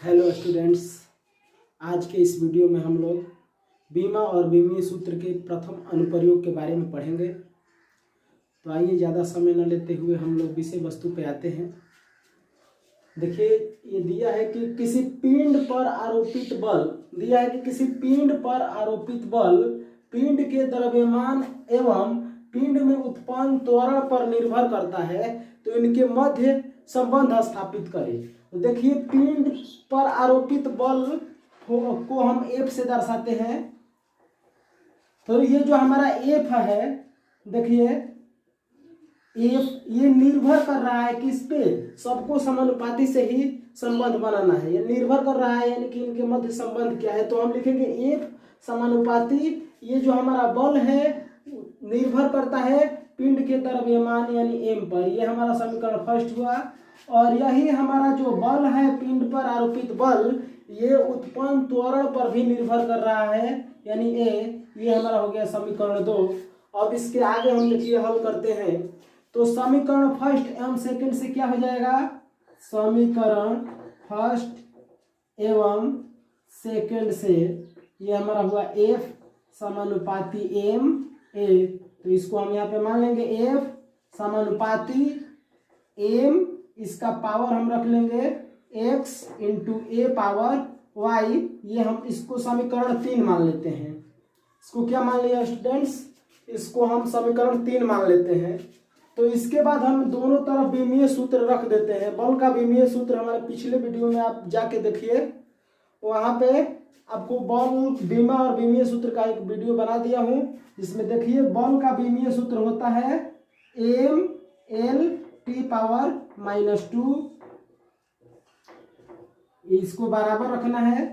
Hello students, आज के इस वीडियो में हम लोग बीमा और बीमीय सूत्र के प्रथम अनुप्रयोग के बारे में पढ़ेंगे। तो आइए ज़्यादा समय न लेते हुए हम लोग विषय वस्तु पे आते हैं। देखिए, ये दिया है कि किसी पिंड पर आरोपित बल पिंड के द्रव्यमान एवं पिंड में उत्पन्न त्वरण पर निर्भर करता है, तो इनके मध्य संबंध स्थापित करें। तो देखिए, पिंड पर आरोपित बल को हम F से दर्शाते हैं। तो ये जो हमारा F है, देखिए F ये निर्भर कर रहा है किस पे, सबको समानुपाती से ही संबंध बनाना है। ये निर्भर कर रहा है, यानी कि इनके मध्य संबंध क्या है। तो हम लिखेंगे F समानुपाती, ये जो हमारा बल है निर्भर करता है पिंड के द्रव्यमान यानी m पर। ये हमारा समीकरण फर्स्ट हुआ। और यही हमारा जो बल है, पिंड पर आरोपित बल, ये उत्पन्न त्वरण पर भी निर्भर कर रहा है, यानी a। ये हमारा हो गया समीकरण 2। अब इसके आगे हम देखिए हल करते हैं। तो समीकरण फर्स्ट एवं सेकंड से क्या हो जाएगा, समीकरण फर्स्ट एवं सेकंड से ये हमारा हुआ F समानुपाती m a। तो इसको हम यहाँ पे मान लेंगे F समानुपाती m, इसका पावर हम रख लेंगे x into a power y। ये हम इसको समीकरण 3 मान लेते हैं। इसको क्या मान लिया स्टूडेंट्स, इसको हम समीकरण 3 मान लेते हैं। तो इसके बाद हम दोनों तरफ बीमीय सूत्र रख देते हैं। बल का बीमीय सूत्र हमारे पिछले वीडियो में आप जाके देखिए, वहाँ पे आपको बल बीमा और बीमीय सूत्र का एक वीडियो बना दिया हूँ, जिसमें देखिए बल का बीमीय सूत्र होता है m l t पावर -2। इसको बराबर रखना है,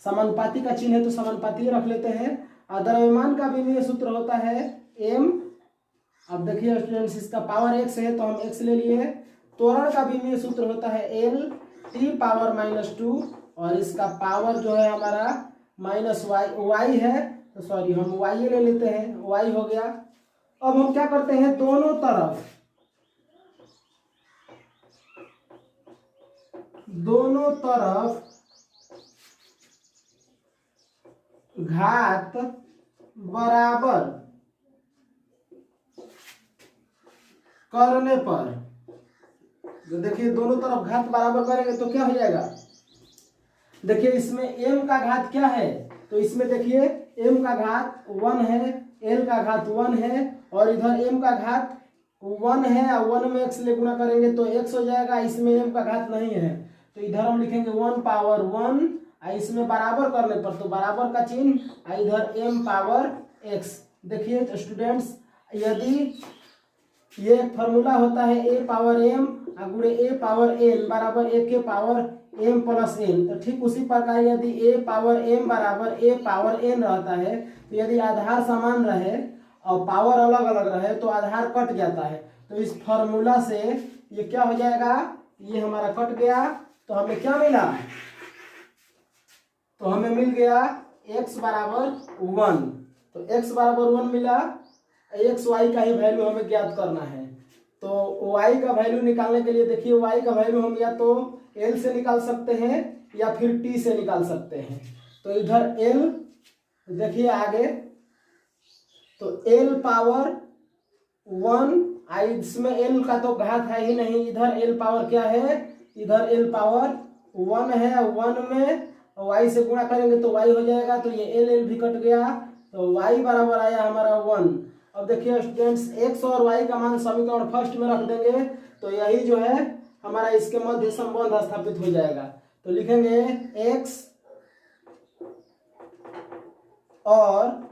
समानुपाती का चिन्ह है तो समानुपाती रख लेते हैं। और द्रव्यमान का बीमीय सूत्र होता है m। अब देखिए स्टूडेंट्स, इसका पावर x है तो हम x ले लिए। त्वरण का बीमीय सूत्र होता है l t पावर -2, और इसका पावर जो है हमारा -y है, तो सॉरी हम y ले लेते हैं, y हो गया। अब हम क्या करते हैं, दोनों तरफ घात बराबर करने पर, तो देखिए दोनों तरफ घात बराबर करेंगे तो क्या हो जाएगा। देखिए इसमें m का घात क्या है, तो इसमें देखिए m का घात 1 है, l का घात 1 है, और इधर m का घात 1 है और 1 में x ले गुणा करेंगे तो x हो जाएगा। इसमें m का घात नहीं है, तो इधर हम लिखेंगे 1 पावर 1, इसमें बराबर करने पर तो बराबर का चिन्ह, इधर m पावर x। देखिए स्टूडेंट्स, यदि ये फॉर्मूला होता है a पावर m गुणे a पावर n बराबर a के पावर m प्लस n, तो ठीक उसी प्रकार यदि a पावर m बराबर a पावर n रहता है, तो यदि आधार समान रहे और पावर अलग अलग रहे तो आधार कट जाता है। तो इस फॉर्मूला से ये क्या हो जाएगा, ये हमारा कट गया, तो हमें क्या मिला, तो हमें मिल गया x बराबर 1। तो x बराबर 1 मिला, x y का ही वैल्यू हमें ज्ञात करना है। तो y का वैल्यू निकालने के लिए देखिए, y का वैल्यू हम या तो l से निकाल सकते हैं या फिर t से निकाल सकते हैं। तो इधर l देखिए आगे, तो l पावर 1, इसमें l का तो घात है ही नहीं, इधर l पावर क्या है, इधर l पावर 1 है, 1 में y से गुणा करेंगे तो y हो जाएगा, तो ये l भी कट गया, तो y बराबर आया हमारा 1। अब देखिए स्टूडेंट्स, x और y का मान समीकरण फर्स्ट में रख देंगे, तो यही जो है हमारा इसके मध्य संबंध स्थापित हो जाएगा। तो लिखेंगे x और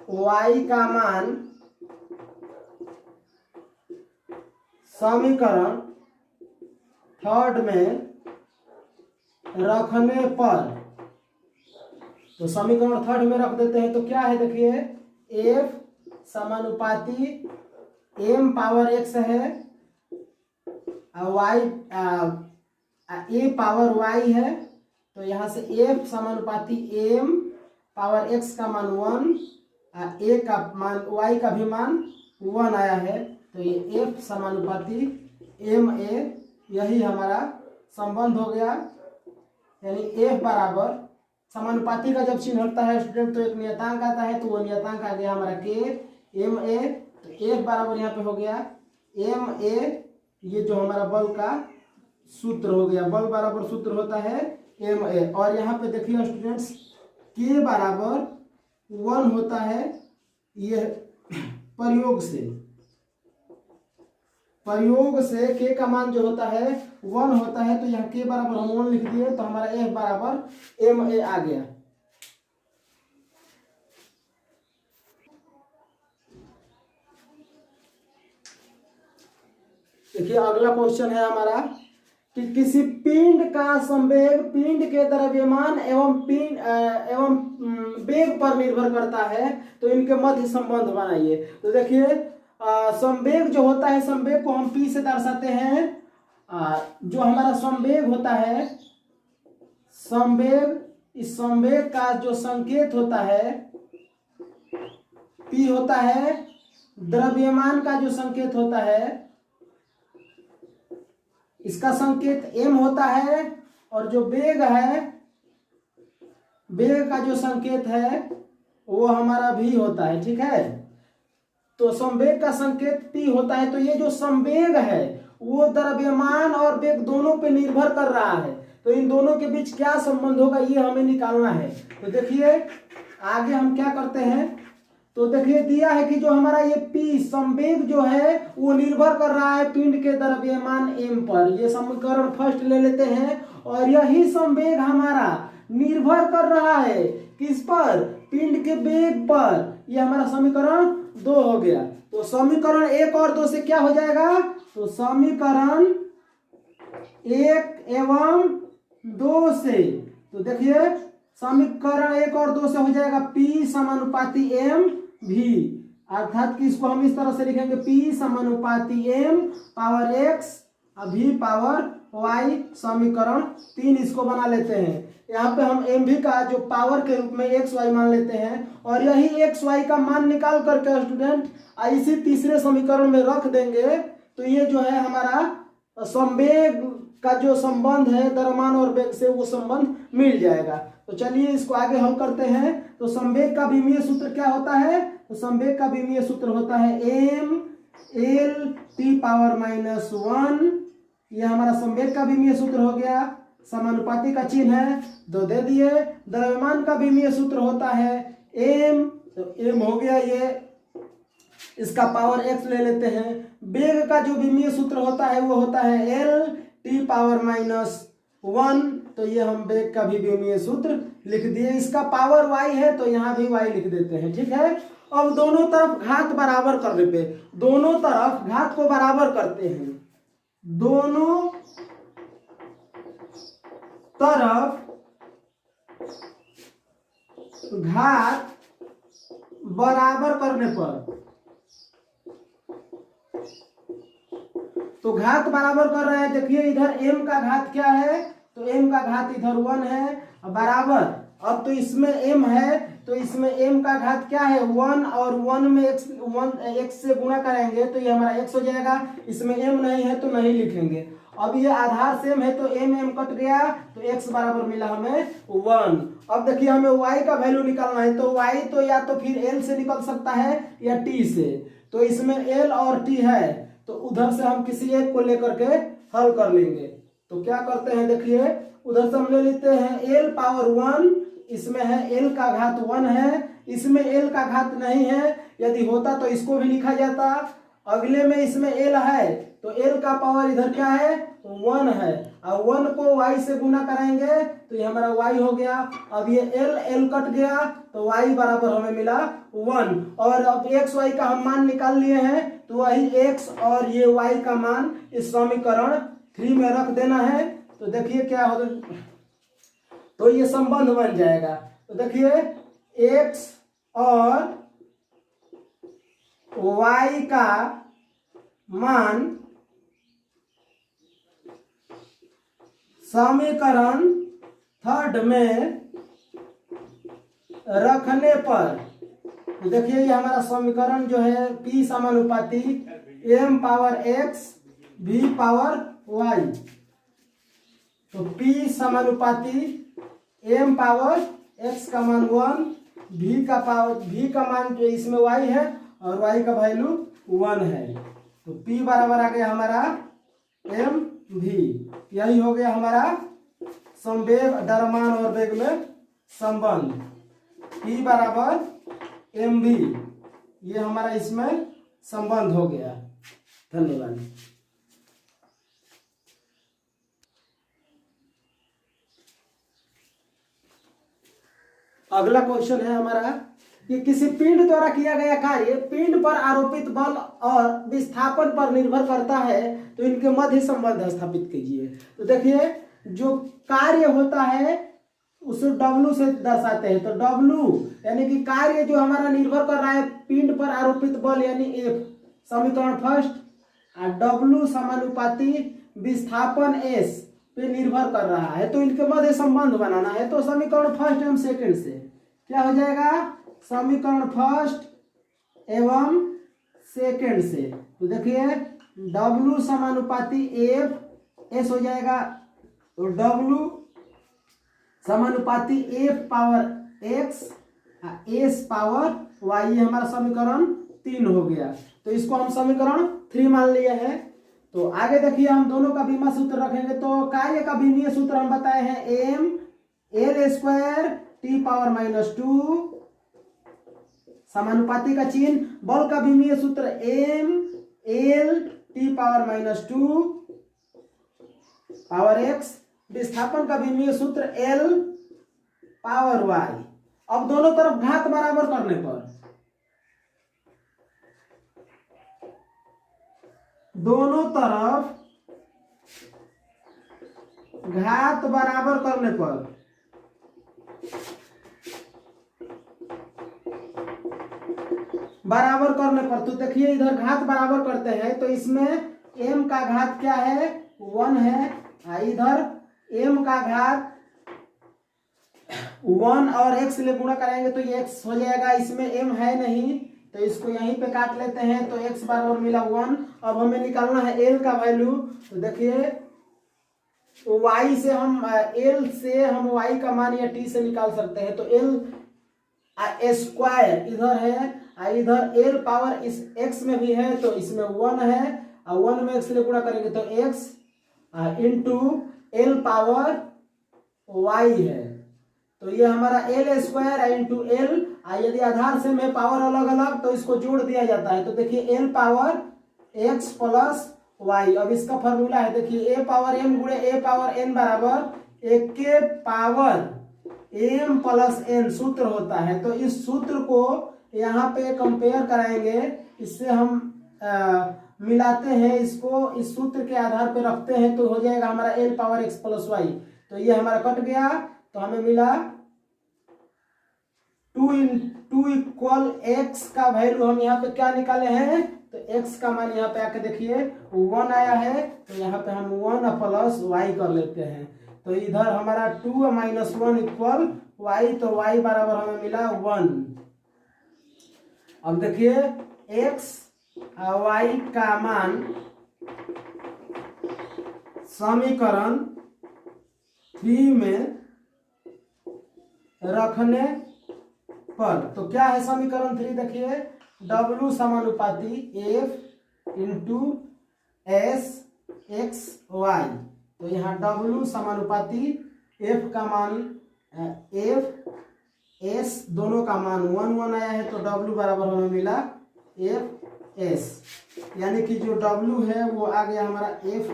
y का मान समीकरण थर्ड में रखने पर, तो समीकरण थर्ड में रख देते हैं तो क्या है, देखिए f समानुपाती m पावर x है, y a पावर y है, तो यहाँ से f समानुपाती m पावर x का मान 1, a का मान y का भी मान 1 आया है, तो ये f समानुपाती एम ए, यही हमारा संबंध हो गया। यानी एफ बराबर समानुपाती का जब चिन्ह होता है स्टूडेंट तो एक नियतांक आता है, तो वो नियतांक आ गया हमारा के एम ए। तो एफ बराबर यहाँ पे हो गया एम ए, ये जो हमारा बल का सूत्र हो गया, बल बराबर सूत्र होता है एम ए। और यहाँ पे देखिए स्टूडेंट्स के बराबर 1 होता है, ये प्रयोग से के का मान जो होता है 1 होता है, तो यहाँ के बराबर हम 1 लिख दिए, तो हमारा एफ बराबर एम ए आ गया। देखिए अगला क्वेश्चन है हमारा कि किसी पिंड का संवेग पिंड के द्रव्यमान एवं वेग पर निर्भर करता है, तो इनके मध्य संबंध बनाइए। तो देखिए संवेग जो होता है, संवेग को हम पी से दर्शाते हैं। जो हमारा संवेग होता है, संवेग, इस संवेग का जो संकेत होता है पी होता है, द्रव्यमान का जो संकेत होता है इसका संकेत m होता है, और जो वेग है, वेग का जो संकेत है वो हमारा v होता है। ठीक है, तो संवेग का संकेत p होता है। तो ये जो संवेग है वो द्रव्यमान और वेग दोनों पे निर्भर कर रहा है, तो इन दोनों के बीच क्या संबंध होगा ये हमें निकालना है। तो देखिए आगे हम क्या करते हैं, तो देखिए दिया है कि जो हमारा ये P संवेग जो है वो निर्भर कर रहा है पिंड के द्रव्यमान m पर। ये समीकरण फर्स्ट ले लेते हैं, और यही संवेग हमारा निर्भर कर रहा है किस पर, पिंड के वेग पर। ये हमारा समीकरण 2 हो गया। तो समीकरण 1 और 2 से क्या हो जाएगा, तो समीकरण 1 एवं 2 से, तो देखिए समीकरण 1 और 2 से हो जाएगा P समानुपाती m v, अर्थात कि इसको हम इस तरह से लिखेंगे P समानुपाती m power x v power y। समीकरण 3 इसको बना लेते हैं। यहाँ पे हम एम भी का जो पावर के रूप में एक्स वाई मान लेते हैं, और यही एक्स वाई का मान निकाल करके स्टूडेंट इसी तीसरे समीकरण में रख देंगे, तो ये जो है हमारा संवेग का जो संबंध है द्रव्यमान और वेग से वो संबंध मिल जाएगा। तो चलिए इसको आगे हल करते हैं। तो संवेग का विमीय सूत्र क्या होता है, तो संवेग का विमीय सूत्र होता है एम एल टी पावर -1। ये हमारा संवेग का विमीय सूत्र हो गया। समानुपाती का चिन्ह है, 2 दे दिए। द्रव्यमान का विमीय सूत्र होता है एम, तो एम हो गया ये, इसका पावर एक्स ले लेते हैं। वेग का जो विमीय सूत्र होता है वो होता है एल टी पावर -1, तो ये हम वेग का भी विमीय सूत्र लिख दिए। इसका पावर y है, तो यहाँ भी y लिख देते हैं। ठीक है, अब दोनों तरफ घात बराबर करने पे, दोनों तरफ घात को बराबर करते हैं। दोनों तरफ घात बराबर करने पर, तो घात बराबर कर रहे हैं। देखिए इधर m का घात क्या है, तो m का घात इधर 1 है बराबर। अब तो इसमें m है, तो इसमें m का घात क्या है 1, और 1 में x से गुणा करेंगे तो ये हमारा x हो जाएगा। इसमें m नहीं है तो नहीं लिखेंगे। अब ये आधार सेम है तो m कट गया, तो x बराबर मिला हमें 1। अब देखिए हमें y का वैल्यू निकालना है, तो y तो या तो फिर l से निकल सकता है या t से। तो इसमें l और t है, तो उधर से हम किसी एक को लेकर के हल कर लेंगे। तो क्या करते हैं, देखिए उधर से हम ले लेते हैं l पावर 1, इसमें है l का घात 1 है, इसमें l का घात नहीं है। यदि होता तो इसको भी लिखा जाता। अगले में इसमें l है, तो l का पावर इधर क्या है 1 है, और 1 को y से गुना कराएंगे तो ये हमारा y हो गया। अब ये l कट गया, तो y बराबर हमें मिला 1। और अब x y का हम मान निकाल लिए हैं, तो वही x और ये y का मान इस समीकरण 3 में रख देना है। तो देखिए क्या हो, तो ये संबंध बन जाएगा। तो देखिए x और y का मान समीकरण 3 में रखने पर, देखिए ये हमारा समीकरण जो है P समानुपाती m power x v power y। तो p समानुपाती m पावर x का मान 1, v का मान जो इसमें y है और y का वैल्यू 1 है। तो p बराबर आ गया हमारा m v। यही हो गया हमारा संवेग, द्रव्यमान और वेग में संबंध। p बराबर m v, ये हमारा इसमें संबंध हो गया। धन्यवाद। अगला क्वेश्चन है हमारा कि किसी पिंड द्वारा किया गया कार्य पिंड पर आरोपित बल और विस्थापन पर निर्भर करता है, तो इनके मध्य संबंध स्थापित कीजिए। तो देखिए, जो कार्य होता है उसे W से दर्शाते हैं। तो W यानी कि कार्य जो हमारा निर्भर कर रहा है पिंड पर आरोपित बल यानी F, समीकरण फर्स्ट। और W समानुपाती विस्थापन S पे निर्भर कर रहा है, तो इनके मध्य संबंध बनाना है। तो समीकरण फर्स्ट एवं सेकंड से क्या हो जाएगा, समीकरण फर्स्ट एवं सेकंड से। तो देखिए W समानुपाती F S हो जाएगा, तो W समानुपाती F power X S power Y, ये हमारा समीकरण 3 हो गया। तो इसको हम समीकरण 3 मान लिए हैं। तो आगे देखिए, हम दोनों का बीमा सूत्र रखेंगे। तो कार्य का बीमीय सूत्र हम बताए हैं m l square t power -2, समानुपाती का चिन्ह। बल का बीमीय सूत्र m l t power -2 power x। विस्थापन का बीमीय सूत्र l पावर y। अब दोनों तरफ घात बराबर करने पर, दोनों तरफ घात बराबर करने पर तो देखिए इधर घात बराबर करते हैं, तो इसमें m का घात क्या है, 1 है। इधर m का घात 1 और x ले गुणा कराएंगे तो ये x हो जाएगा। इसमें m है नहीं, तो इसको यहीं पे काट लेते हैं। तो x बराबर मिला 1। अब हमें निकालना है l का वैल्यू। तो देखिए y से हम l से हम y का मान या t से निकाल सकते हैं। तो l स्क्वायर इधर है, इधर l पावर इस x में भी है, तो इसमें 1 है और 1 में x ले गुणा करेंगे तो x into l power y है। तो ये हमारा l स्क्वायर इंटू l। यदि आधार से में पावर अलग अलग तो इसको जोड़ दिया जाता है। तो देखिए l power x plus y। अब इसका फॉर्मूला है, देखिए a पावर m गुणे a पावर n बराबर 1 के पावर m प्लस n सूत्र होता है। तो इस सूत्र को यहाँ पे कंपेयर कराएंगे, इससे हम मिलाते हैं, इसको इस सूत्र के आधार पे रखते हैं, तो हो जाएगा हमारा l power x plus y। तो ये हमारा कट गया, तो हमें मिला 2 इक्वल x का वैल्यू हम यहाँ पे क्या निकाले हैं, तो x का मान यहाँ पे आके देखिए 1 आया है, तो यहाँ पे हम 1 प्लस y कर लेते हैं। तो इधर हमारा 2 माइनस 1 इक्वल y, तो y बराबर हमें मिला 1। अब देखिए x और y का मान समीकरण 3 में रखने पर, तो क्या है समीकरण 3, देखिए W समानुपाती F into S x y। तो यहाँ W समानुपाती F का मान F S दोनों का मान 1 आया है, तो W बराबर हमें मिला F S, यानी कि जो W है वो आ गया हमारा F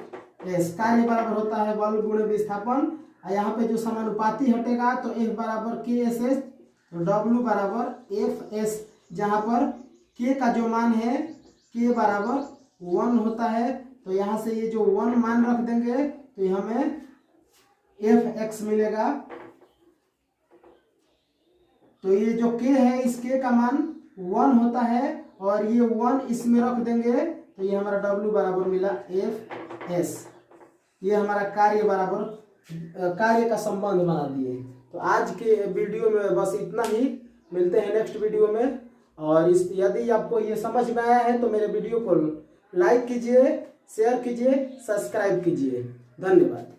S। कार्य बराबर होता है बल गुणे विस्थापन। यहाँ पे जो समानुपाती हटेगा तो F बराबर KSS, तो W बराबर FS, जहाँ पर K का जो मान है K बराबर 1 होता है। तो यहाँ से ये जो 1 मान रख देंगे तो हमें FX मिलेगा। तो ये जो K है इस K का मान 1 होता है और ये 1 इसमें रख देंगे, तो ये हमारा W बराबर मिला FS। ये हमारा कार्य का संबंध बना दिए। तो आज के वीडियो में बस इतना ही, मिलते हैं नेक्स्ट वीडियो में। और यदि आपको ये समझ में आया है तो मेरे वीडियो को लाइक कीजिए, शेयर कीजिए, सब्सक्राइब कीजिए। धन्यवाद।